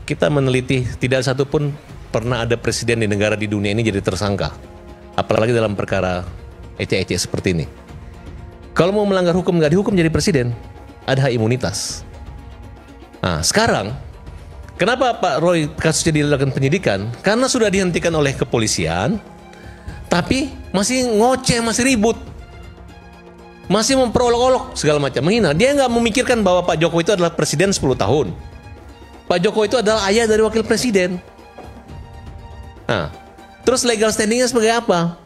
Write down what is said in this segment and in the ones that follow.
kita meneliti tidak satupun pernah ada presiden di negara di dunia ini jadi tersangka. Apalagi dalam perkara ecek-ecek seperti ini. Kalau mau melanggar hukum nggak dihukum jadi presiden, ada hak imunitas. Nah sekarang, kenapa Pak Roy kasusnya dilakukan penyidikan? Karena sudah dihentikan oleh kepolisian, tapi masih ngoceh, masih ribut. Masih memperolok-olok segala macam, menghina. Dia nggak memikirkan bahwa Pak Jokowi itu adalah presiden 10 tahun. Pak Jokowi itu adalah ayah dari wakil presiden. Nah, terus legal standingnya sebagai apa?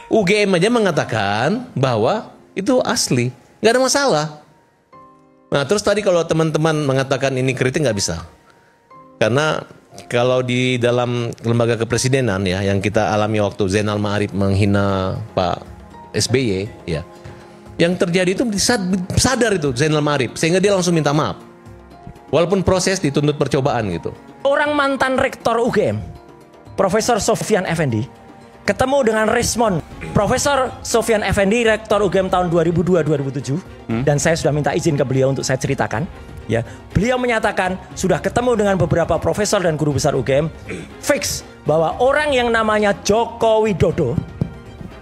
UGM aja mengatakan bahwa itu asli, nggak ada masalah. Nah, terus tadi kalau teman-teman mengatakan ini kritik nggak bisa, karena kalau di dalam lembaga kepresidenan ya, yang kita alami waktu Zainal Ma'arif menghina Pak SBY, ya, yang terjadi itu sadar itu Zainal Ma'arif, sehingga dia langsung minta maaf, walaupun proses dituntut percobaan gitu. Orang mantan rektor UGM, Profesor Sofyan Effendi, ketemu dengan Rismon. Profesor Sofyan Effendi, rektor UGM tahun 2002-2007, dan saya sudah minta izin ke beliau untuk saya ceritakan. Ya, beliau menyatakan sudah ketemu dengan beberapa profesor dan guru besar UGM, fix bahwa orang yang namanya Joko Widodo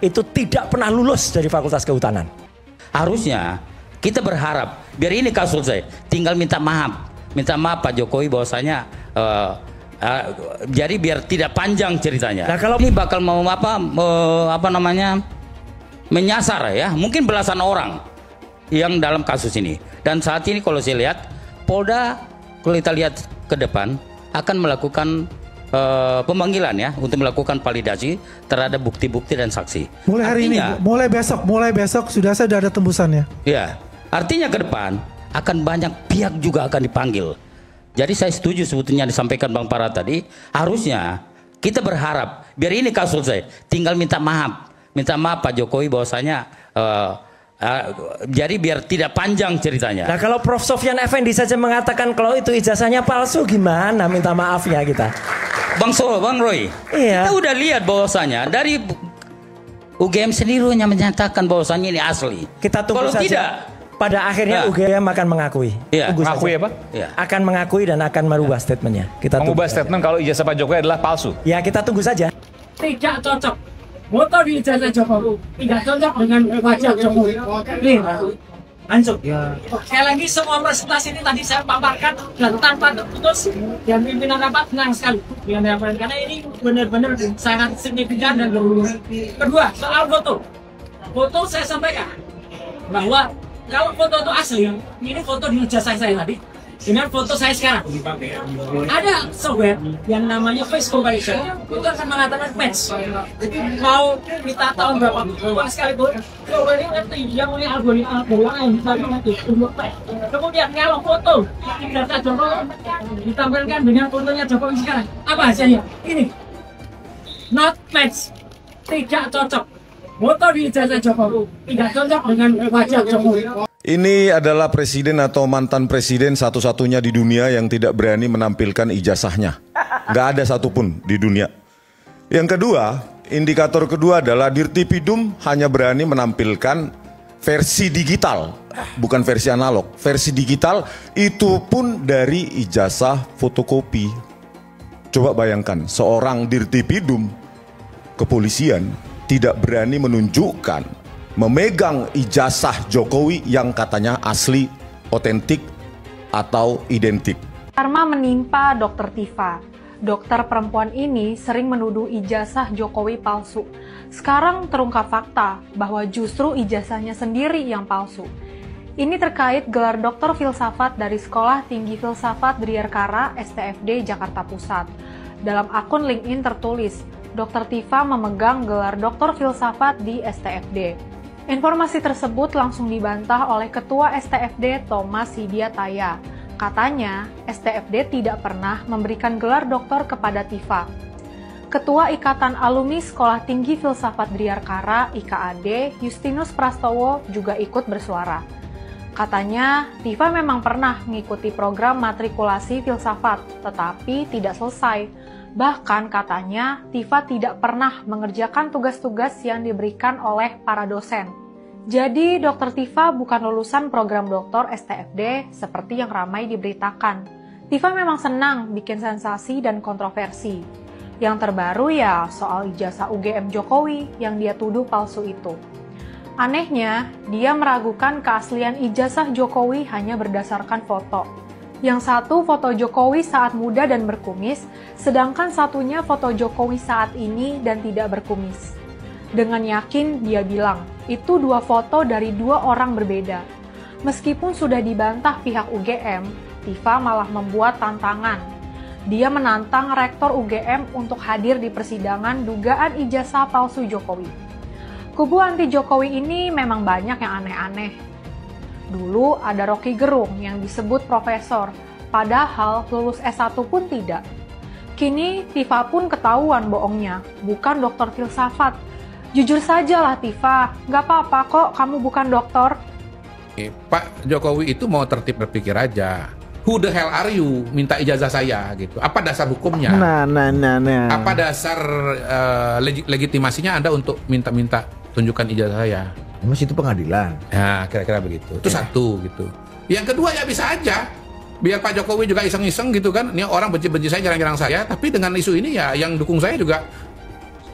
itu tidak pernah lulus dari Fakultas Kehutanan. Harusnya kita berharap biar ini kasus selesai, tinggal minta maaf Pak Jokowi bahwasanya jadi biar tidak panjang ceritanya. Nah, kalau ini bakal mau menyasar ya, mungkin belasan orang yang dalam kasus ini. Dan saat ini kalau saya lihat Polda, kalau kita lihat ke depan akan melakukan pemanggilan ya, untuk melakukan validasi terhadap bukti-bukti dan saksi. Mulai hari ini, mulai besok sudah ada tembusannya. Ya, artinya ke depan akan banyak pihak juga akan dipanggil. Jadi saya setuju sebetulnya disampaikan Bang Farad tadi, harusnya kita berharap biar ini kasus selesai, tinggal minta maaf Pak Jokowi bahwasanya jadi biar tidak panjang ceritanya. Nah, kalau Prof Sofyan Effendi saja mengatakan kalau itu ijazahnya palsu, gimana minta maafnya kita? Bang Roy, iya. Kita udah lihat bahwasanya dari UGM sendiri menyatakan bahwasanya ini asli. Kita tunggu kalau saja. Tidak, pada akhirnya UGM akan mengakui. Ya, mengakui apa? Ya. Akan mengakui dan akan merubah statementnya. Kita mengubah statement kalau ijazah Pak Jokowi adalah palsu. Ya, kita tunggu saja. Tidak cocok. Foto di ijazah Jokowi tidak cocok dengan wajah Jokowi. Lanjut. Ya. Sekali lagi semua presentasi ini tadi saya paparkan dan tanpa terputus, dan pimpinan rapat senang sekali dengan rapat karena ini benar-benar sangat signifikan dan berhubungan. Kedua, soal foto. Foto saya sampaikan bahwa kalau foto itu asli, ini foto di ijazah saya tadi dengan foto saya sekarang. Ada software yang namanya face comparison, itu akan mengatakan match. Mau kita tahun berapa pun sekalipun, software ini ngerti yang punya algoritma yang bisa mengerti untuk match. Kemudian kalau foto data Jokowi ditampilkan dengan fotonya Jokowi sekarang, apa hasilnya? Ini not match, tidak cocok. Foto di ijazah Jokowi tidak cocok dengan wajah Jokowi. Ini adalah presiden atau mantan presiden satu-satunya di dunia yang tidak berani menampilkan ijazahnya. Nggak ada satupun di dunia. Yang kedua, indikator kedua adalah Dirtipidum hanya berani menampilkan versi digital, bukan versi analog. Versi digital itu pun dari ijazah fotokopi. Coba bayangkan, seorang Dirtipidum kepolisian tidak berani menunjukkan, memegang ijazah Jokowi yang katanya asli, otentik, atau identik. Karma menimpa Dr. Tifa. Dokter perempuan ini sering menuduh ijazah Jokowi palsu. Sekarang terungkap fakta bahwa justru ijazahnya sendiri yang palsu. Ini terkait gelar doktor filsafat dari Sekolah Tinggi Filsafat Driarkara STFD Jakarta Pusat. Dalam akun LinkedIn tertulis, Dr. Tifa memegang gelar doktor filsafat di STFD. Informasi tersebut langsung dibantah oleh Ketua STFD Thomas Hidiataya. Katanya, STFD tidak pernah memberikan gelar doktor kepada Tifa. Ketua Ikatan Alumni Sekolah Tinggi Filsafat Driarkara (IKAD), Justinus Prastowo juga ikut bersuara. Katanya, Tifa memang pernah mengikuti program matrikulasi filsafat, tetapi tidak selesai. Bahkan katanya, Tifa tidak pernah mengerjakan tugas-tugas yang diberikan oleh para dosen. Jadi, Dr. Tifa bukan lulusan program doktor STFD seperti yang ramai diberitakan. Tifa memang senang bikin sensasi dan kontroversi. Yang terbaru ya soal ijazah UGM Jokowi yang dia tuduh palsu itu. Anehnya, dia meragukan keaslian ijazah Jokowi hanya berdasarkan foto. Yang satu foto Jokowi saat muda dan berkumis, sedangkan satunya foto Jokowi saat ini dan tidak berkumis. Dengan yakin dia bilang, itu dua foto dari dua orang berbeda. Meskipun sudah dibantah pihak UGM, Tifa malah membuat tantangan. Dia menantang rektor UGM untuk hadir di persidangan dugaan ijazah palsu Jokowi. Kubu anti Jokowi ini memang banyak yang aneh-aneh. Dulu ada Rocky Gerung yang disebut profesor, padahal lulus S1 pun tidak. Kini Tifa pun ketahuan bohongnya, bukan dokter filsafat. Jujur sajalah Tifa, gak apa-apa kok kamu bukan dokter. Pak Jokowi itu mau tertib berpikir aja. Who the hell are you? Minta ijazah saya gitu. Apa dasar hukumnya? Nah. Apa dasar legitimasinya Anda untuk minta tunjukkan ijazah saya? Mas itu pengadilan. Ya kira-kira begitu. Itu satu gitu. Yang kedua ya bisa aja. Biar Pak Jokowi juga iseng-iseng gitu kan. Ini orang benci-benci saya, nyerang-nyerang saya. Tapi dengan isu ini ya yang dukung saya juga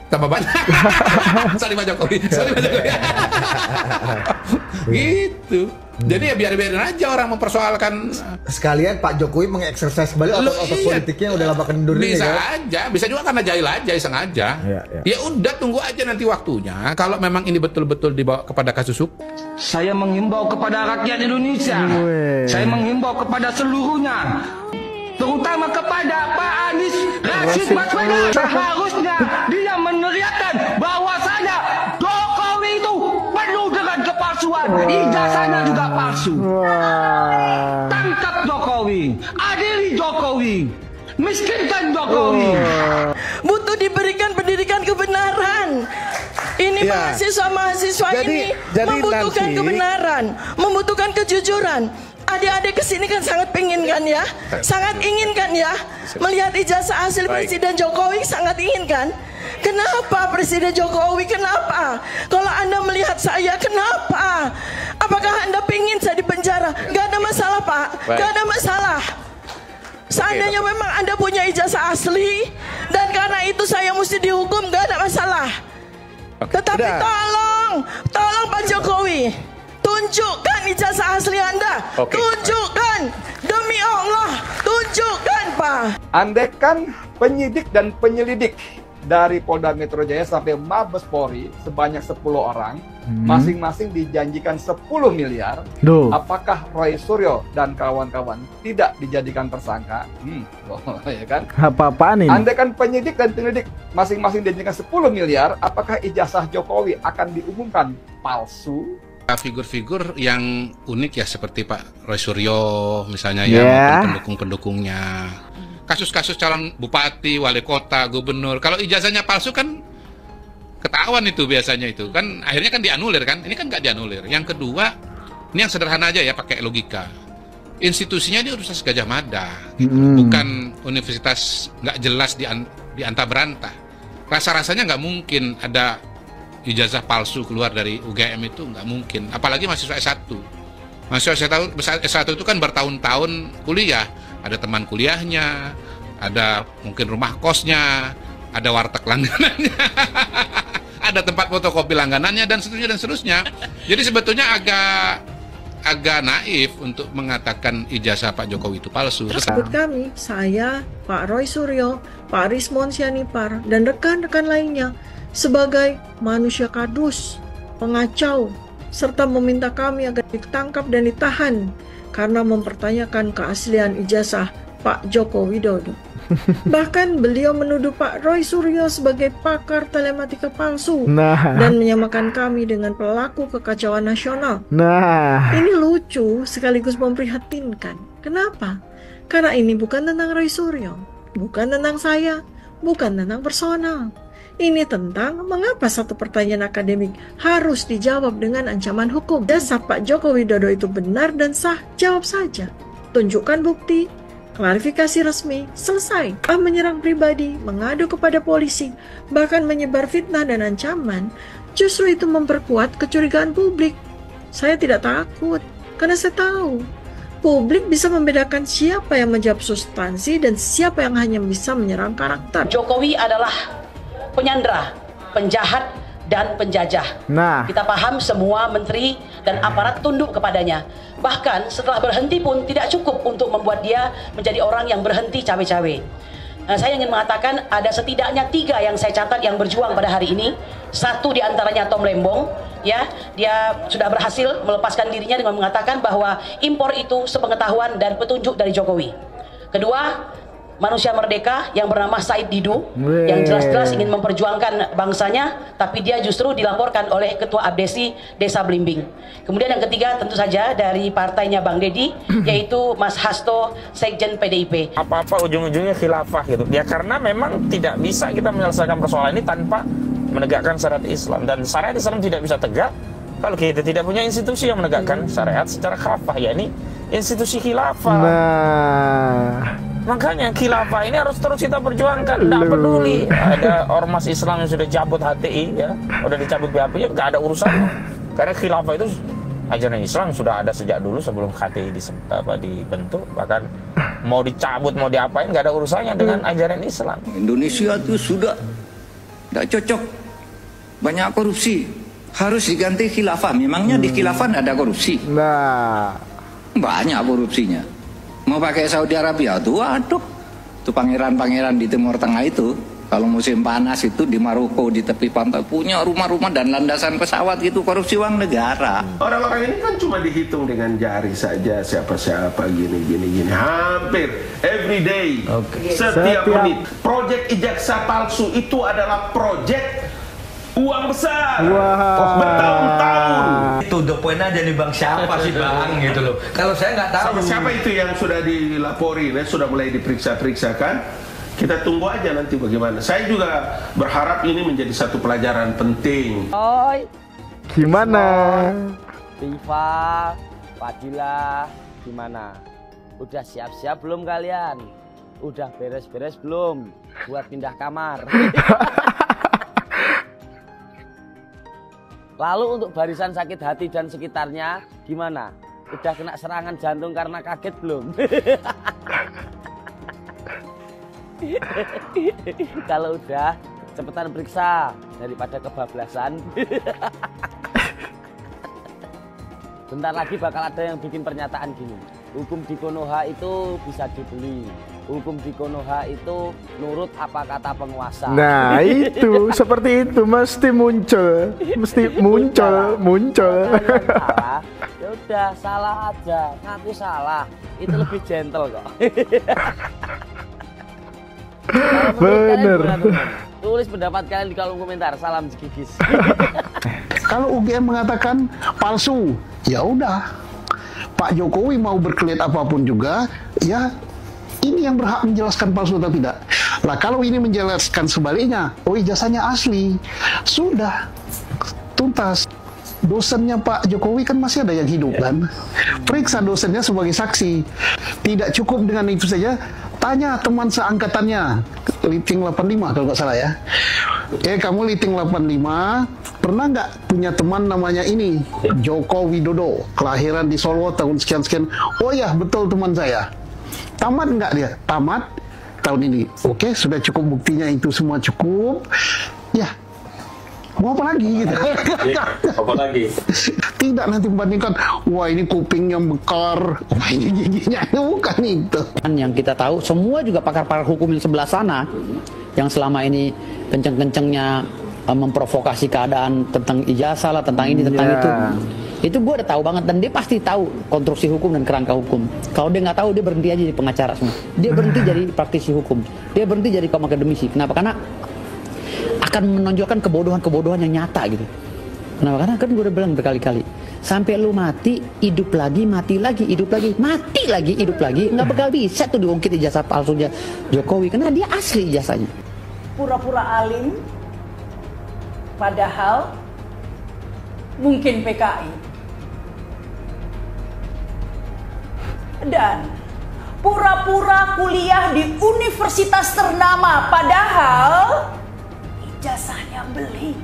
tambah banyak. Sorry Pak Jokowi. Gitu. Jadi ya biarin aja orang mempersoalkan. Sekalian Pak Jokowi mengeksersis kembali otot politiknya yang udah lama kendur ini. Bisa aja, bisa juga karena jahil aja, iseng aja. Ya udah tunggu aja nanti waktunya. Kalau memang ini betul-betul dibawa kepada kasus hukum. Saya menghimbau kepada rakyat Indonesia. Saya menghimbau kepada seluruhnya. Terutama kepada Pak Anies Rashid Baswedan. Seharusnya dia meneriakkan bahwasanya Jokowi itu penuh dengan kepalsuan. Ijazahnya juga palsu. Tangkap Jokowi, adili Jokowi, miskinkan Jokowi. Butuh diberikan pendidikan kebenaran. Ini mahasiswa-mahasiswa ini membutuhkan kebenaran, membutuhkan kejujuran. Adik-adik kesini kan sangat pengen kan ya, sangat ingin kan ya, melihat ijazah asli Presiden Jokowi, sangat ingin kan. Kenapa Presiden Jokowi, kenapa? Kalau Anda melihat saya, kenapa? Apakah Anda pengen saya di penjara? Gak ada masalah Pak, gak ada masalah. Seandainya memang Anda punya ijazah asli, dan karena itu saya mesti dihukum, gak ada masalah. Tetapi tolong Pak Jokowi, tunjukkan ijazah asli Anda. Tunjukkan, demi Allah, tunjukkan Pak. Andaikan penyidik dan penyelidik dari Polda Metro Jaya sampai Mabes Polri sebanyak 10 orang, masing-masing dijanjikan 10 miliar. Apakah Roy Suryo dan kawan-kawan tidak dijadikan tersangka? Ya kan? Apa-apaan ini? Andaikan penyidik dan penyelidik masing-masing dijanjikan 10 miliar, apakah ijazah Jokowi akan diumumkan palsu? Figur-figur yang unik ya seperti Pak Roy Suryo misalnya ya, maupun pendukung-pendukungnya. Kasus-kasus calon bupati, wali kota, gubernur, kalau ijazahnya palsu kan ketahuan itu biasanya itu kan, akhirnya kan dianulir kan, ini kan nggak dianulir. Yang kedua, ini yang sederhana aja ya pakai logika, institusinya ini Universitas Gadjah Mada, gitu. Bukan universitas nggak jelas di anta beranta. Rasa-rasanya nggak mungkin ada ijazah palsu keluar dari UGM, itu nggak mungkin, apalagi mahasiswa S1. Mahasiswa S1 itu kan bertahun-tahun kuliah, ada teman kuliahnya, ada mungkin rumah kosnya, ada warteg langganannya, ada tempat fotokopi langganannya, dan seterusnya. Jadi sebetulnya agak naif untuk mengatakan ijazah Pak Jokowi itu palsu. Sebut kami, saya, Pak Roy Suryo, Pak Rismon Sianipar, dan rekan-rekan lainnya sebagai manusia kadus, pengacau, serta meminta kami agar ditangkap dan ditahan karena mempertanyakan keaslian ijazah Pak Joko Widodo. Bahkan beliau menuduh Pak Roy Suryo sebagai pakar telematika palsu dan menyamakan kami dengan pelaku kekacauan nasional. Ini lucu sekaligus memprihatinkan. Kenapa? Karena ini bukan tentang Roy Suryo, bukan tentang saya, bukan tentang personal. Ini tentang mengapa satu pertanyaan akademik harus dijawab dengan ancaman hukum. Ijazah Pak Joko Widodo itu benar dan sah, jawab saja. Tunjukkan bukti, klarifikasi resmi, selesai. Menyerang pribadi, mengadu kepada polisi, bahkan menyebar fitnah dan ancaman, justru itu memperkuat kecurigaan publik. Saya tidak takut, karena saya tahu publik bisa membedakan siapa yang menjawab substansi dan siapa yang hanya bisa menyerang karakter. Jokowi adalah penyandera, penjahat, dan penjajah. Kita paham semua menteri dan aparat tunduk kepadanya. Bahkan setelah berhenti pun tidak cukup untuk membuat dia menjadi orang yang berhenti cawe-cawe. Saya ingin mengatakan ada setidaknya 3 yang saya catat yang berjuang pada hari ini. 1 diantaranya Tom Lembong, ya, dia sudah berhasil melepaskan dirinya dengan mengatakan bahwa impor itu sepengetahuan dan petunjuk dari Jokowi. Kedua, manusia merdeka yang bernama Said Didu, yang jelas-jelas ingin memperjuangkan bangsanya, tapi dia justru dilaporkan oleh Ketua Abdesi Desa Blimbing. Kemudian yang ketiga tentu saja dari partainya Bang Deddy, yaitu Mas Hasto, Sekjen PDIP. Apa-apa ujung-ujungnya khilafah gitu. Ya karena memang tidak bisa kita menyelesaikan persoalan ini tanpa menegakkan syariat Islam. Dan syariat Islam tidak bisa tegak kalau kita tidak punya institusi yang menegakkan syariat secara khilafah, yakni institusi khilafah. Makanya khilafah ini harus terus kita perjuangkan. Tidak peduli ada ormas Islam yang sudah cabut HTI, ya, sudah dicabut BAP-nya, nggak ada urusan. Karena khilafah itu ajaran Islam sudah ada sejak dulu sebelum HTI dibentuk. Bahkan mau dicabut, mau diapain, nggak ada urusannya dengan ajaran Islam. Indonesia itu sudah tidak cocok, banyak korupsi, harus diganti khilafah. Memangnya di khilafah ada korupsi? Banyak korupsinya. Mau pakai Saudi Arabia tuh, aduh, tuh pangeran-pangeran di Timur Tengah itu, kalau musim panas itu di Maroko di tepi pantai punya rumah-rumah dan landasan pesawat gitu, korupsi uang negara. Orang-orang ini kan cuma dihitung dengan jari saja, siapa-siapa gini, hampir every day, setiap menit. Proyek ijazah palsu itu adalah proyek uang besar, bertahun-tahun. Itu the point aja nih Bang, siapa sih Bang gitu loh. Kalau saya nggak tahu. Siapa itu yang sudah dilaporin, ya, sudah mulai diperiksa-periksakan. Kita tunggu aja nanti bagaimana. Saya juga berharap ini menjadi satu pelajaran penting. Oi. Gimana? Tifa, Fadila, gimana? Udah siap-siap belum kalian? Udah beres-beres belum buat pindah kamar? Lalu untuk barisan sakit hati dan sekitarnya gimana? Udah kena serangan jantung karena kaget belum? Kalau udah, cepetan periksa daripada kebablasan. Bentar lagi bakal ada yang bikin pernyataan gini. Hukum di Konoha itu bisa dibeli. Hukum di Konoha itu nurut apa kata penguasa. Nah itu seperti itu mesti muncul, muncul. Ya udah, salah aja, ngaku salah. Itu lebih gentle kok. Bener. Tulis pendapat kalian di kolom komentar. Salam Jigigis. Kalau UGM mengatakan palsu, ya udah. Pak Jokowi mau berkelit apapun juga, ya ini yang berhak menjelaskan palsu atau tidak. Lah kalau ini menjelaskan sebaliknya, oh ijazahnya asli, sudah tuntas. Dosennya Pak Jokowi kan masih ada yang hidup kan, periksa dosennya sebagai saksi. Tidak cukup dengan itu saja, tanya teman seangkatannya, Liting 85 kalau nggak salah ya. Kamu Liting 85, pernah nggak punya teman namanya ini Joko Widodo, kelahiran di Solo tahun sekian-sekian? Oh ya betul teman saya. Tamat nggak dia? Tamat tahun ini. Oke, sudah cukup buktinya, itu semua cukup. Ya, mau apa lagi gitu? Apa lagi? Tidak nanti membandingkan, wah ini kupingnya mekar, wah ini giginya, bukan itu. Yang kita tahu, semua juga pakar-pakar hukum yang sebelah sana, yang selama ini kenceng-kencengnya memprovokasi keadaan tentang ijazah lah, tentang ini, tentang itu gue udah tahu banget, dan dia pasti tahu konstruksi hukum dan kerangka hukum. Kalau dia nggak tahu, dia berhenti aja jadi pengacara semua. Dia berhenti jadi praktisi hukum. Dia berhenti jadi kaum akademisi. Kenapa? Karena akan menonjolkan kebodohan-kebodohan yang nyata gitu. Kenapa? Karena kan gue udah bilang berkali-kali, sampai lu mati, hidup lagi, mati lagi, hidup lagi, mati lagi, hidup lagi, nggak bakal bisa tuh diungkit ijazah palsunya Jokowi, karena dia asli ijazahnya. Pura-pura alim, padahal mungkin PKI. Dan pura-pura kuliah di universitas ternama, padahal ijazahnya beli.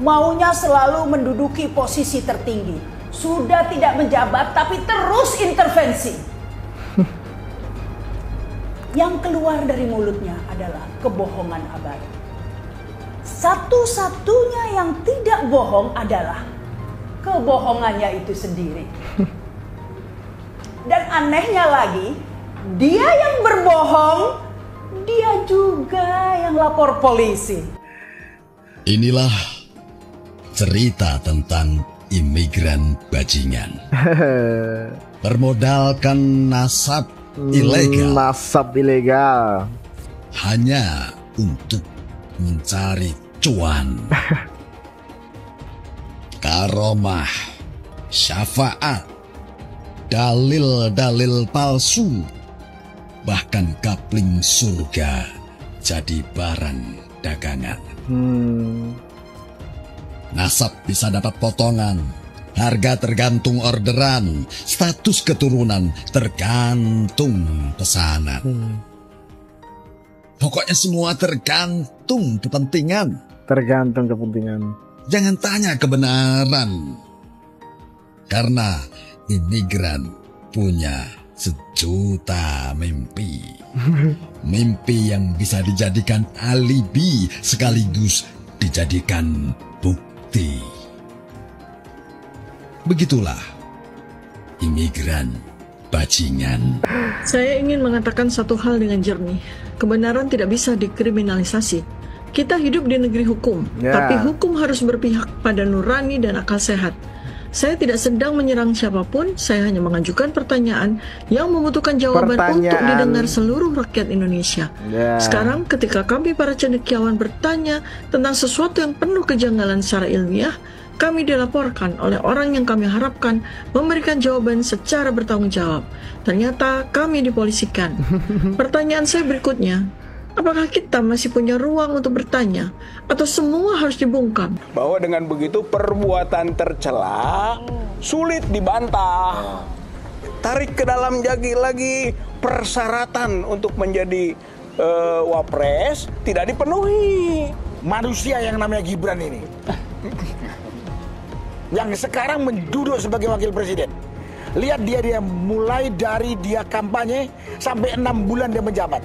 Maunya selalu menduduki posisi tertinggi. sudah tidak menjabat tapi terus intervensi. Yang keluar dari mulutnya adalah kebohongan abadi. Satu-satunya yang tidak bohong adalah kebohongannya itu sendiri. Dan anehnya lagi, dia yang berbohong, dia juga yang lapor polisi. Inilah cerita tentang imigran bajingan. Bermodalkan nasab ilegal. Nasab ilegal. Hanya untuk mencari cuan. Karomah, syafaat, dalil-dalil palsu, bahkan kapling surga jadi barang dagangan. Nasab bisa dapat potongan, harga tergantung orderan, status keturunan tergantung pesanan. Pokoknya semua tergantung kepentingan. Tergantung kepentingan. Jangan tanya kebenaran. Karena imigran punya sejuta mimpi. Mimpi yang bisa dijadikan alibi sekaligus dijadikan bukti. Begitulah imigran bajingan. Saya ingin mengatakan satu hal dengan jernih. Kebenaran tidak bisa dikriminalisasi. Kita hidup di negeri hukum, tapi hukum harus berpihak pada nurani dan akal sehat. Saya tidak sedang menyerang siapapun, saya hanya mengajukan pertanyaan yang membutuhkan jawaban untuk didengar seluruh rakyat Indonesia. Sekarang ketika kami para cendekiawan bertanya tentang sesuatu yang penuh kejanggalan secara ilmiah, kami dilaporkan oleh orang yang kami harapkan memberikan jawaban secara bertanggung jawab. Ternyata kami dipolisikan. Pertanyaan saya berikutnya, apakah kita masih punya ruang untuk bertanya atau semua harus dibungkam? Bahwa dengan begitu perbuatan tercela sulit dibantah. Tarik ke dalam lagi persyaratan untuk menjadi wapres tidak dipenuhi. Manusia yang namanya Gibran ini yang sekarang menduduk sebagai wakil presiden. Lihat dia mulai dari dia kampanye sampai 6 bulan dia menjabat.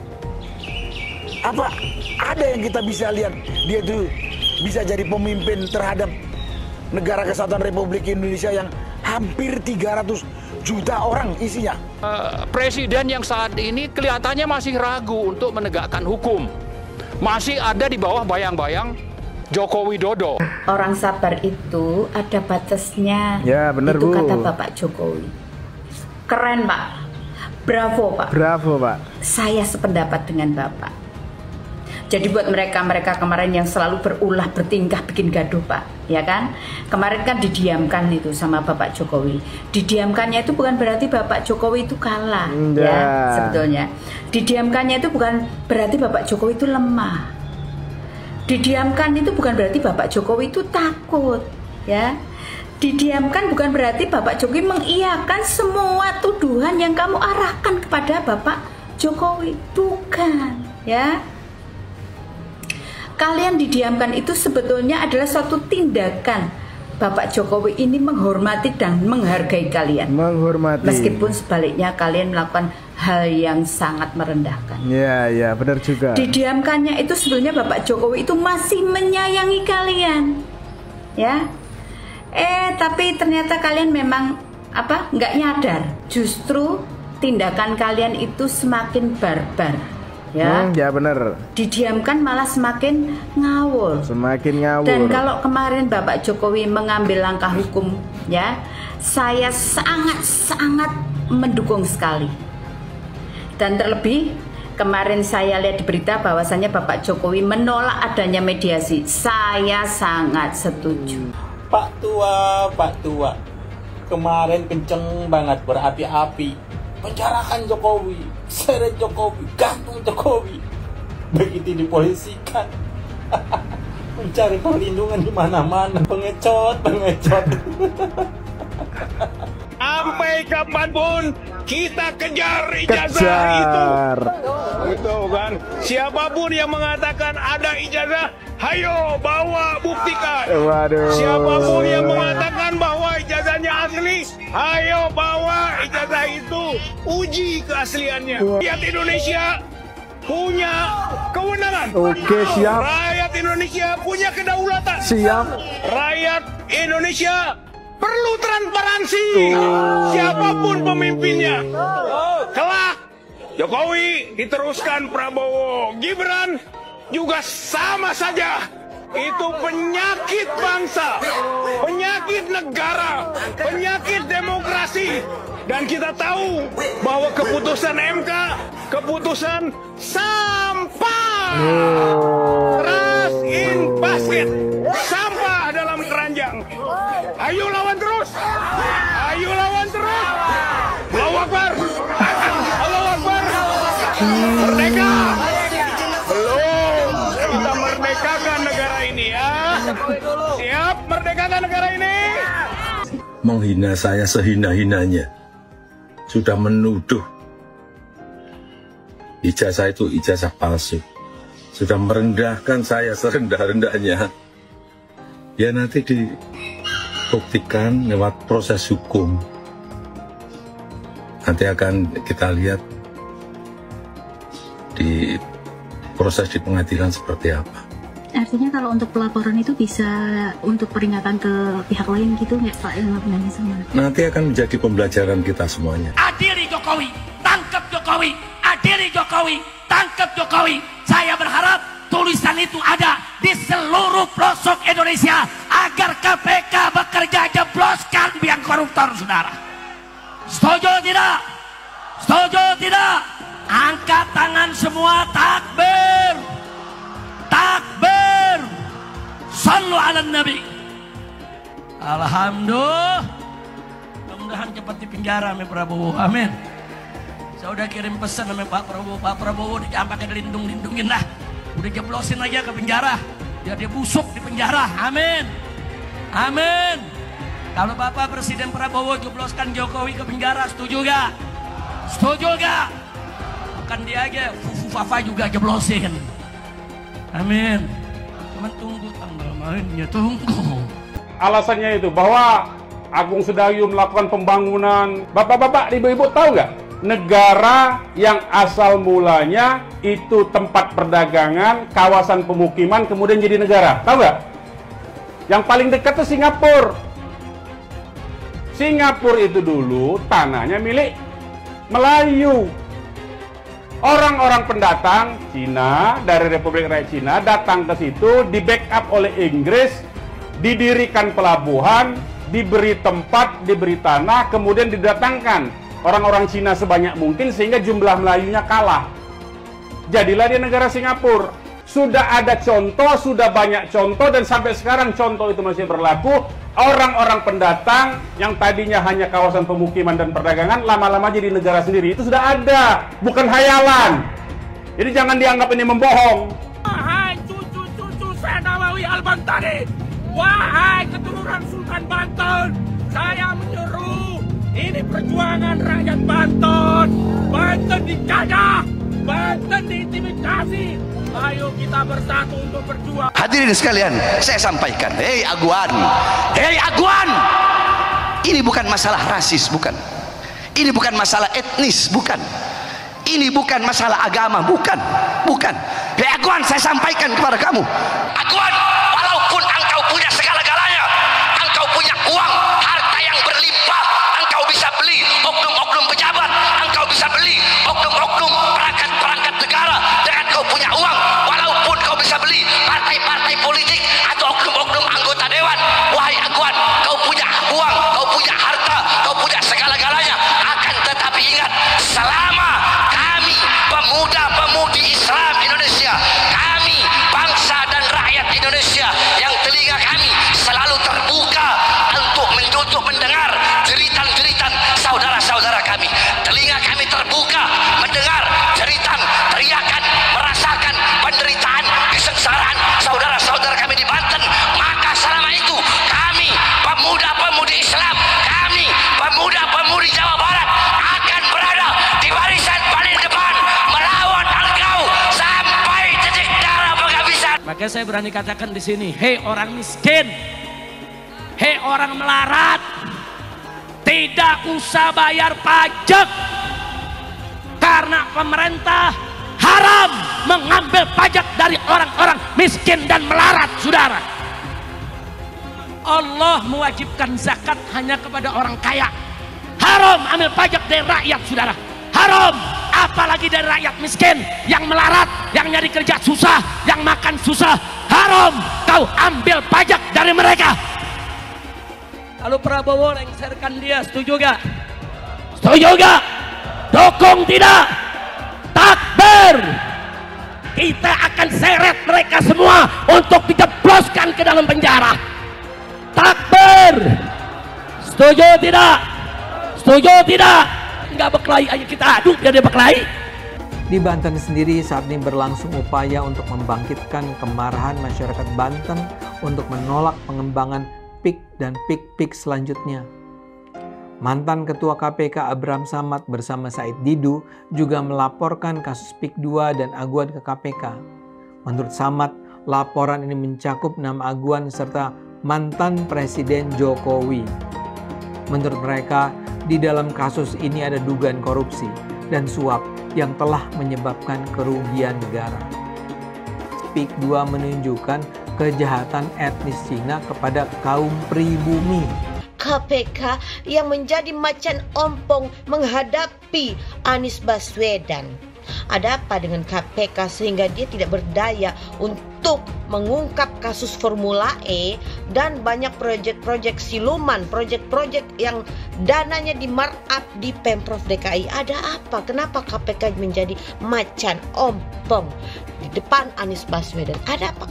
Apa ada yang kita bisa lihat dia itu bisa jadi pemimpin terhadap negara kesatuan Republik Indonesia yang hampir 300 juta orang isinya. Presiden yang saat ini kelihatannya masih ragu untuk menegakkan hukum. Masih ada di bawah bayang-bayang Joko Widodo. Orang sabar itu ada batasnya. Ya, benar, itu Bu. kata Bapak Jokowi. Keren, Pak. Bravo, Pak. Bravo, Pak. Saya sependapat dengan Bapak. Jadi buat mereka kemarin yang selalu berulah bertingkah bikin gaduh, Pak, ya kan? Kemarin kan didiamkan itu sama Bapak Jokowi. Didiamkannya itu bukan berarti Bapak Jokowi itu kalah, ya sebetulnya. Didiamkannya itu bukan berarti Bapak Jokowi itu lemah. Didiamkan itu bukan berarti Bapak Jokowi itu takut, ya. Didiamkan bukan berarti Bapak Jokowi mengiyakan semua tuduhan yang kamu arahkan kepada Bapak Jokowi, bukan, ya. Kalian didiamkan itu sebetulnya adalah suatu tindakan Bapak Jokowi ini menghormati dan menghargai kalian. Menghormati. Meskipun sebaliknya kalian melakukan hal yang sangat merendahkan. Iya, benar juga. Didiamkannya itu sebenarnya Bapak Jokowi itu masih menyayangi kalian, ya. Tapi ternyata kalian memang nggak nyadar. Justru tindakan kalian itu semakin barbar, ya. Ya benar. Didiamkan malah semakin ngawur. Semakin ngawur. Dan kalau kemarin Bapak Jokowi mengambil langkah hukum, ya, saya sangat mendukung sekali. Dan terlebih kemarin saya lihat di berita bahwasannya Bapak Jokowi menolak adanya mediasi. Saya sangat setuju. Pak Tua, kemarin kenceng banget berapi-api, penjarakan Jokowi, seret Jokowi, gantung Jokowi. Begitu dipolisikan, mencari perlindungan di mana-mana, pengecot. Sampai kapanpun kita kejar ijazah itu. Itu kan. Siapapun yang mengatakan ada ijazah, hayo bawa buktikan. Waduh. Siapapun yang mengatakan bahwa ijazah ijazahnya asli, ayo bawa ijazah itu, uji keasliannya. Rakyat Indonesia punya kewenangan. Oke, siap. Rakyat Indonesia punya kedaulatan. Siap. Rakyat Indonesia perlu transparansi. Siapapun pemimpinnya. Kelak Jokowi diteruskan Prabowo, Gibran juga sama saja. Itu penyakit bangsa, penyakit negara, penyakit demokrasi. Dan kita tahu bahwa keputusan MK, keputusan sampah. Trash in basket, sampah dalam keranjang. Ayo lawan terus, ayo lawan terus. Allahu Akbar, Allahu Akbar. Merdeka. Belum, kita merdekakan negara ini ya. Siap merdekakan negara ini. Menghina saya sehina-hinanya, sudah menuduh ijazah itu ijazah palsu, sudah merendahkan saya serendah-rendahnya. Ya nanti dibuktikan lewat proses hukum. Nanti akan kita lihat di proses di pengadilan seperti apa. Artinya kalau untuk pelaporan itu bisa untuk peringatan ke pihak lain gitu nggak Pak? Nanti akan menjadi pembelajaran kita semuanya. Adili Jokowi, tangkap Jokowi, adili Jokowi, tangkap Jokowi. Saya berharap tulisan itu ada di seluruh pelosok Indonesia agar KPK bekerja jebloskan biang koruptor, saudara. Setuju tidak? Setuju tidak? Angkat tangan semua, takbir. Takbir. Sallu ala Nabi. Alhamdulillah. Mudah-mudahan cepat di penjara sama Prabowo. Amin. Saya udah kirim pesan sama Pak Prabowo. Pak Prabowo jangan pakai dilindung-lindungin lah. Udah jeblosin aja ke penjara. Biar dia busuk di penjara. Amin. Amin. Kalau Bapak Presiden Prabowo jebloskan Jokowi ke penjara, setuju gak? Setuju gak? Bukan dia aja, Fafa juga jeblosin. Amin. Cuman tunggu tanggal mainnya, tunggu. Alasannya itu bahwa Agung Sedayu melakukan pembangunan. Bapak-bapak, ibu-ibu tahu nggak? Negara yang asal mulanya itu tempat perdagangan, kawasan pemukiman, kemudian jadi negara. Tahu nggak? Yang paling dekat itu Singapura. Singapura itu dulu tanahnya milik Melayu. Orang-orang pendatang Cina dari Republik Rakyat Cina datang ke situ, di backup oleh Inggris, didirikan pelabuhan, diberi tempat, diberi tanah, kemudian didatangkan orang-orang Cina sebanyak mungkin sehingga jumlah Melayunya kalah. Jadilah dia negara Singapura. Sudah ada contoh, sudah banyak contoh, dan sampai sekarang contoh itu masih berlaku. Orang-orang pendatang yang tadinya hanya kawasan pemukiman dan perdagangan, lama-lama jadi negara sendiri. Itu sudah ada, bukan hayalan. Jadi jangan dianggap ini membohong. Wahai cucu-cucu Senawawi Al-Bantani, wahai keturunan Sultan Banten, saya menyuruh, ini perjuangan rakyat Banten. Banten dijajah, Banten diintimidasi. Ayo kita bersatu untuk berjuang. Hadirin sekalian, saya sampaikan, hei Aguan, hei Aguan, ini bukan masalah rasis, bukan. Ini bukan masalah etnis, bukan. Ini bukan masalah agama, bukan. Bukan. Hei Aguan, saya sampaikan kepada kamu, Aguan, walaupun engkau punya segala-galanya, engkau punya uang, harta yang berlimpah, engkau bisa beli oknum-oknum pejabat, engkau bisa beli oknum-oknum perangkat-perangkat negara dengan kau punya uang. Walaupun kau bisa beli partai-partai politik atau oknum-oknum anggota dewan, wahai Aguan, kau punya uang, kau punya harta, kau punya segala-galanya. Akan tetapi ingat, selama kami pemuda-pemudi Islam Indonesia, kami bangsa dan rakyat Indonesia yang telinga kami selalu terbuka untuk mendengar jeritan-jeritan saudara-saudara kami, telinga kami terbuka mendengar jeritan, teriakan, merasakan penderitaan, kesengsaraan saudara-saudara kami di Banten, maka selama itu kami pemuda-pemudi Islam, kami pemuda-pemudi Jawa Barat akan berada di barisan paling depan melawan engkau sampai titik darah penghabisan. Maka saya berani katakan di sini, hei orang miskin, hei orang melarat, tidak usah bayar pajak, karena pemerintah haram mengambil pajak dari orang-orang miskin dan melarat, saudara. Allah mewajibkan zakat hanya kepada orang kaya. Haram ambil pajak dari rakyat, saudara. Haram, apalagi dari rakyat miskin yang melarat, yang nyari kerja susah, yang makan susah. Haram kau ambil pajak dari mereka. Kalau Prabowo lengserkan dia, setuju gak? Setuju gak? Dukung tidak? Takbir! Kita akan seret mereka semua untuk dijebloskan ke dalam penjara. Takbir! Setuju tidak? Setuju tidak? Enggak berkelahi, ayo kita adu biar dia berkelahi. Di Banten sendiri saat ini berlangsung upaya untuk membangkitkan kemarahan masyarakat Banten untuk menolak pengembangan PIK dan PIK-PIK selanjutnya. Mantan Ketua KPK Abraham Samad bersama Said Didu juga melaporkan kasus PIK 2 dan aguan ke KPK. Menurut Samad, laporan ini mencakup 6 aguan serta mantan Presiden Jokowi. Menurut mereka, di dalam kasus ini ada dugaan korupsi dan suap yang telah menyebabkan kerugian negara. PIK 2 menunjukkan kejahatan etnis Cina kepada kaum pribumi. KPK yang menjadi macan ompong menghadapi Anies Baswedan. Ada apa dengan KPK sehingga dia tidak berdaya untuk mengungkap kasus Formula E dan banyak proyek-proyek siluman, proyek-proyek yang dananya di markup di Pemprov DKI. Ada apa? Kenapa KPK menjadi macan ompong di depan Anies Baswedan? Ada apa?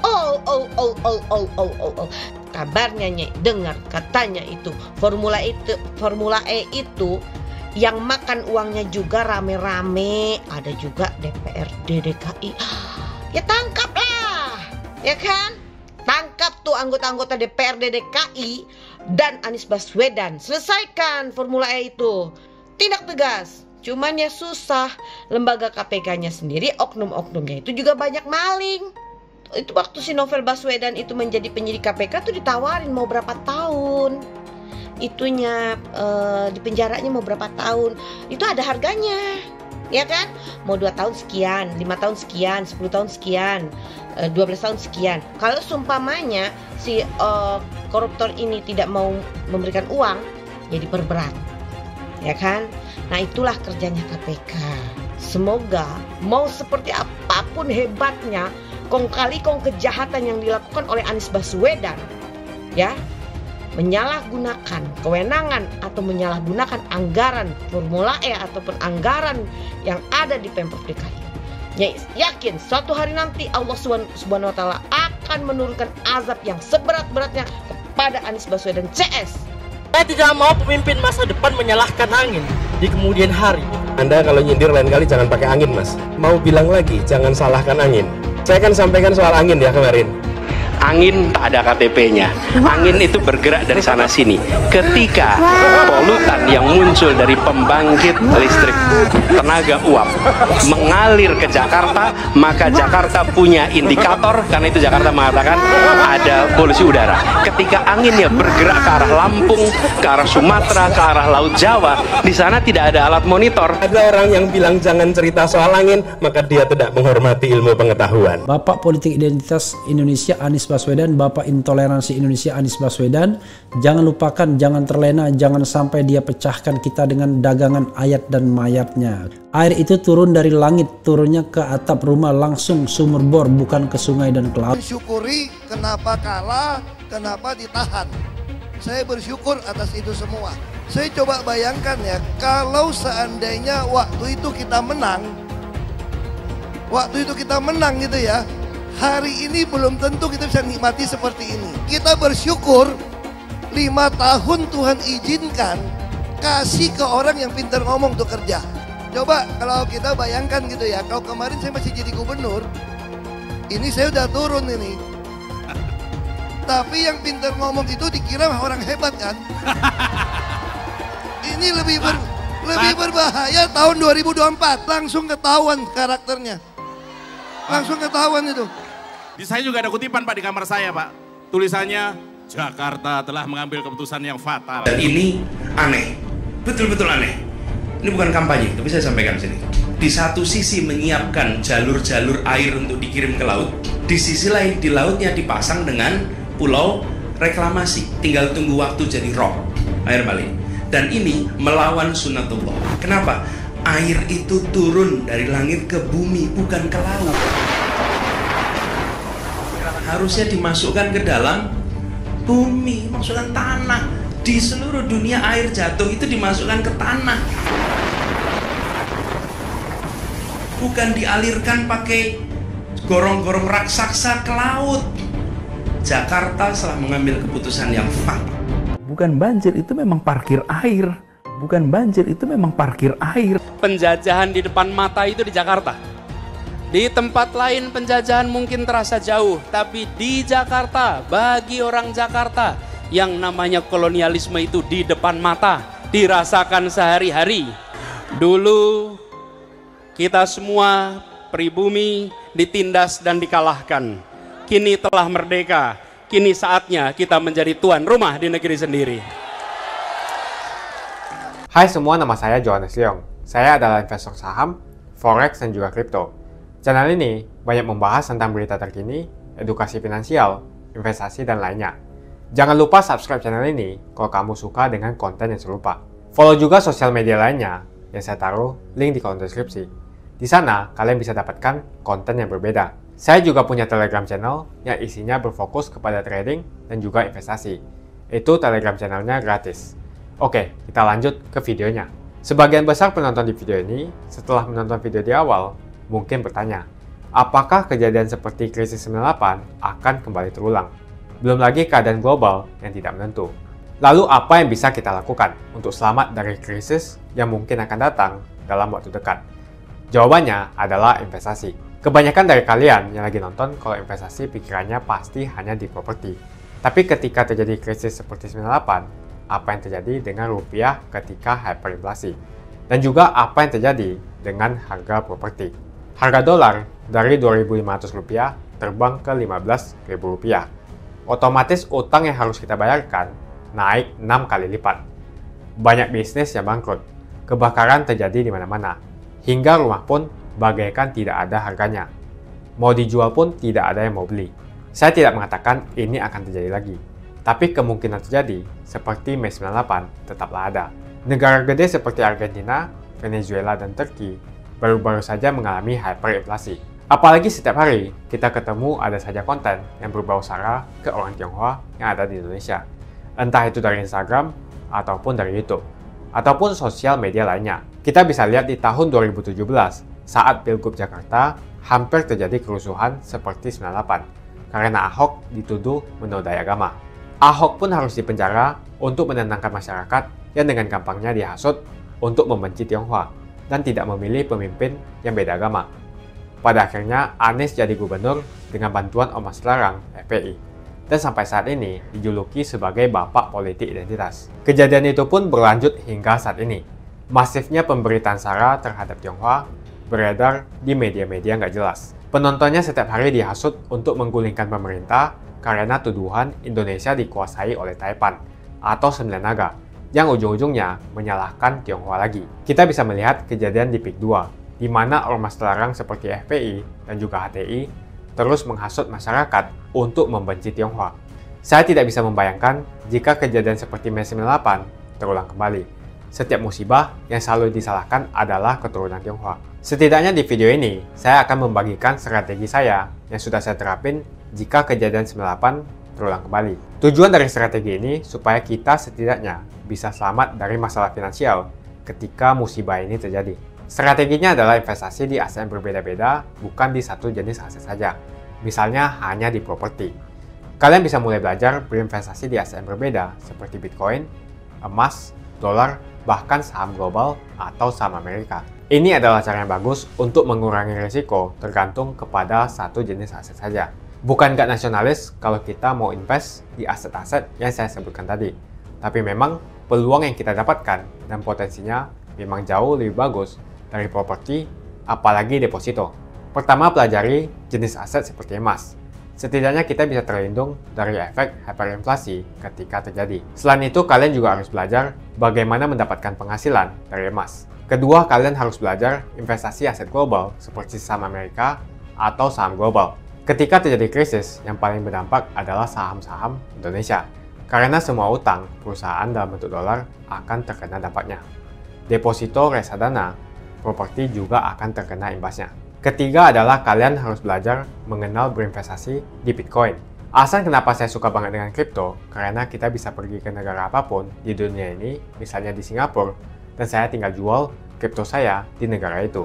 Kabarnya dengar katanya itu Formula E itu yang makan uangnya juga rame-rame, ada juga DPRD DKI. Ya tangkaplah, ya kan? Tangkap tuh anggota-anggota DPRD DKI dan Anies Baswedan. Selesaikan Formula E itu. Tindak tegas. Cuman ya susah. Lembaga KPK-nya sendiri, oknum-oknumnya itu juga banyak maling. Itu waktu si Novel Baswedan itu menjadi penyidik KPK tuh ditawarin mau berapa tahun. Itunya di penjaranya mau berapa tahun, itu ada harganya, ya kan? Mau 2 tahun sekian, 5 tahun sekian, 10 tahun sekian, 12 tahun sekian. Kalau seumpamanya si koruptor ini tidak mau memberikan uang, ya diperberat, ya kan? Nah itulah kerjanya KPK. Semoga mau seperti apapun hebatnya, kong kali kong kejahatan yang dilakukan oleh Anies Baswedan, ya, menyalahgunakan kewenangan atau menyalahgunakan anggaran Formula E ataupun anggaran yang ada di Pemprov DKI. Ya, yakin suatu hari nanti Allah Subhanahu wa taala akan menurunkan azab yang seberat-beratnya kepada Anies Baswedan CS. Saya tidak mau pemimpin masa depan menyalahkan angin di kemudian hari. Anda kalau nyindir lain kali jangan pakai angin, Mas. Mau bilang lagi, jangan salahkan angin. Saya kan sampaikan soal angin ya kemarin. Angin tak ada KTP-nya. Angin itu bergerak dari sana sini. Ketika polutan yang muncul dari pembangkit listrik tenaga uap mengalir ke Jakarta, maka Jakarta punya indikator, karena itu Jakarta mengatakan ada polusi udara. Ketika anginnya bergerak ke arah Lampung, ke arah Sumatera, ke arah Laut Jawa, di sana tidak ada alat monitor. Ada orang yang bilang jangan cerita soal angin, maka dia tidak menghormati ilmu pengetahuan. Bapak Politik Identitas Indonesia Anies Baswedan, Bapak Intoleransi Indonesia Anies Baswedan, jangan lupakan, jangan terlena, jangan sampai dia pecahkan kita dengan dagangan ayat dan mayatnya. Air itu turun dari langit, turunnya ke atap rumah langsung sumur bor, bukan ke sungai dan ke laut. Syukuri kenapa kalah, kenapa ditahan. Saya bersyukur atas itu semua. Saya coba bayangkan ya, kalau seandainya waktu itu kita menang gitu ya, hari ini belum tentu kita bisa nikmati seperti ini. Kita bersyukur 5 tahun Tuhan izinkan kasih ke orang yang pintar ngomong untuk kerja. Coba kalau kita bayangkan gitu ya, kalau kemarin saya masih jadi gubernur, ini saya udah turun ini. Tapi yang pintar ngomong itu dikira orang hebat kan? Ini lebih berbahaya tahun 2024, langsung ketahuan karakternya. Langsung ketahuan itu. Di saya juga ada kutipan Pak di kamar saya Pak. Tulisannya, Jakarta telah mengambil keputusan yang fatal. Dan ini aneh. betul-betul aneh. Ini bukan kampanye, tapi saya sampaikan sini. Di satu sisi menyiapkan jalur-jalur air untuk dikirim ke laut, di sisi lain di lautnya dipasang dengan pulau reklamasi, tinggal tunggu waktu jadi rob, air balik. Dan ini melawan sunnatullah. Kenapa? Air itu turun dari langit ke bumi, bukan ke laut. Harusnya dimasukkan ke dalam bumi, masukkan tanah. Di seluruh dunia air jatuh itu dimasukkan ke tanah, bukan dialirkan pakai gorong-gorong raksasa ke laut. Jakarta telah mengambil keputusan yang fatal. Bukan banjir, itu memang parkir air. Bukan banjir, itu memang parkir air. Penjajahan di depan mata itu di Jakarta. Di tempat lain penjajahan mungkin terasa jauh, tapi di Jakarta, bagi orang Jakarta, yang namanya kolonialisme itu di depan mata, dirasakan sehari-hari. Dulu kita semua pribumi ditindas dan dikalahkan. Kini telah merdeka, kini saatnya kita menjadi tuan rumah di negeri sendiri. Hai semua, nama saya Johannes Leong. Saya adalah investor saham, forex, dan juga kripto. Channel ini banyak membahas tentang berita terkini, edukasi finansial, investasi, dan lainnya. Jangan lupa subscribe channel ini kalau kamu suka dengan konten yang serupa. Follow juga sosial media lainnya yang saya taruh link di kolom deskripsi. Di sana kalian bisa dapatkan konten yang berbeda. Saya juga punya Telegram channel yang isinya berfokus kepada trading dan juga investasi. Itu Telegram channelnya gratis. Oke, kita lanjut ke videonya. Sebagian besar penonton di video ini setelah menonton video di awal mungkin bertanya, apakah kejadian seperti krisis 98 akan kembali terulang? Belum lagi keadaan global yang tidak menentu. Lalu apa yang bisa kita lakukan untuk selamat dari krisis yang mungkin akan datang dalam waktu dekat? Jawabannya adalah investasi. Kebanyakan dari kalian yang lagi nonton kalau investasi pikirannya pasti hanya di properti. Tapi ketika terjadi krisis seperti 98, apa yang terjadi dengan rupiah ketika hyperinflasi? Dan juga apa yang terjadi dengan harga properti? Harga dolar dari Rp2.500 terbang ke Rp15.000. Otomatis utang yang harus kita bayarkan naik 6 kali lipat. Banyak bisnis yang bangkrut, kebakaran terjadi di mana-mana, hingga rumah pun bagaikan tidak ada harganya. Mau dijual pun tidak ada yang mau beli. Saya tidak mengatakan ini akan terjadi lagi, tapi kemungkinan terjadi seperti Mei 98 tetaplah ada. Negara gede seperti Argentina, Venezuela, dan Turki baru-baru saja mengalami hyperinflasi. Apalagi setiap hari kita ketemu ada saja konten yang berbau sara ke orang Tionghoa yang ada di Indonesia. Entah itu dari Instagram, ataupun dari YouTube, ataupun sosial media lainnya. Kita bisa lihat di tahun 2017, saat Pilgub Jakarta, hampir terjadi kerusuhan seperti 98, karena Ahok dituduh menodai agama. Ahok pun harus dipenjara untuk menenangkan masyarakat yang dengan gampangnya dihasut untuk membenci Tionghoa, dan tidak memilih pemimpin yang beda agama. Pada akhirnya, Anies jadi gubernur dengan bantuan Ormas Terlarang (FPI), dan sampai saat ini dijuluki sebagai Bapak Politik Identitas. Kejadian itu pun berlanjut hingga saat ini. Masifnya pemberitaan sara terhadap Tionghoa beredar di media-media nggak jelas. Penontonnya setiap hari dihasut untuk menggulingkan pemerintah karena tuduhan Indonesia dikuasai oleh Taipan atau Sembilan Naga, yang ujung-ujungnya menyalahkan Tionghoa lagi. Kita bisa melihat kejadian di PIK 2, di mana ormas terlarang seperti FPI dan juga HTI terus menghasut masyarakat untuk membenci Tionghoa. Saya tidak bisa membayangkan jika kejadian seperti Mei 98 terulang kembali. Setiap musibah yang selalu disalahkan adalah keturunan Tionghoa. Setidaknya di video ini, saya akan membagikan strategi saya yang sudah saya terapin jika kejadian 98 terulang kembali. Tujuan dari strategi ini supaya kita setidaknya bisa selamat dari masalah finansial ketika musibah ini terjadi. Strateginya adalah investasi di aset yang berbeda-beda, bukan di satu jenis aset saja. Misalnya hanya di properti. Kalian bisa mulai belajar berinvestasi di aset yang berbeda seperti Bitcoin, emas, dolar, bahkan saham global atau saham Amerika. Ini adalah cara yang bagus untuk mengurangi risiko tergantung kepada satu jenis aset saja. Bukan gak nasionalis kalau kita mau invest di aset-aset yang saya sebutkan tadi. Tapi memang peluang yang kita dapatkan dan potensinya memang jauh lebih bagus dari properti, apalagi deposito. Pertama, pelajari jenis aset seperti emas. Setidaknya kita bisa terlindung dari efek hyperinflasi ketika terjadi. Selain itu, kalian juga harus belajar bagaimana mendapatkan penghasilan dari emas. Kedua, kalian harus belajar investasi aset global seperti saham Amerika atau saham global. Ketika terjadi krisis, yang paling berdampak adalah saham-saham Indonesia. Karena semua utang perusahaan dalam bentuk dolar akan terkena dampaknya. Deposito reksadana, properti juga akan terkena imbasnya. Ketiga adalah kalian harus belajar mengenal berinvestasi di Bitcoin. Alasan kenapa saya suka banget dengan kripto, karena kita bisa pergi ke negara apapun di dunia ini, misalnya di Singapura, dan saya tinggal jual kripto saya di negara itu.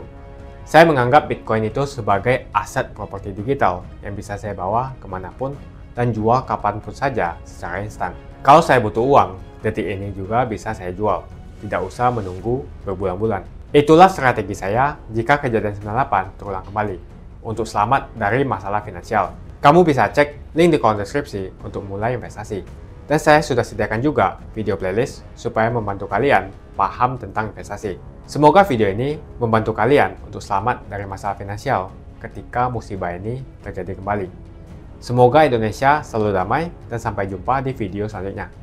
Saya menganggap Bitcoin itu sebagai aset properti digital yang bisa saya bawa kemanapun dan jual kapanpun saja secara instan. Kalau saya butuh uang, detik ini juga bisa saya jual, tidak usah menunggu berbulan-bulan. Itulah strategi saya jika kejadian 98 terulang kembali, untuk selamat dari masalah finansial. Kamu bisa cek link di kolom deskripsi untuk mulai investasi. Dan saya sudah sediakan juga video playlist supaya membantu kalian paham tentang investasi. Semoga video ini membantu kalian untuk selamat dari masalah finansial ketika musibah ini terjadi kembali. Semoga Indonesia selalu damai dan sampai jumpa di video selanjutnya.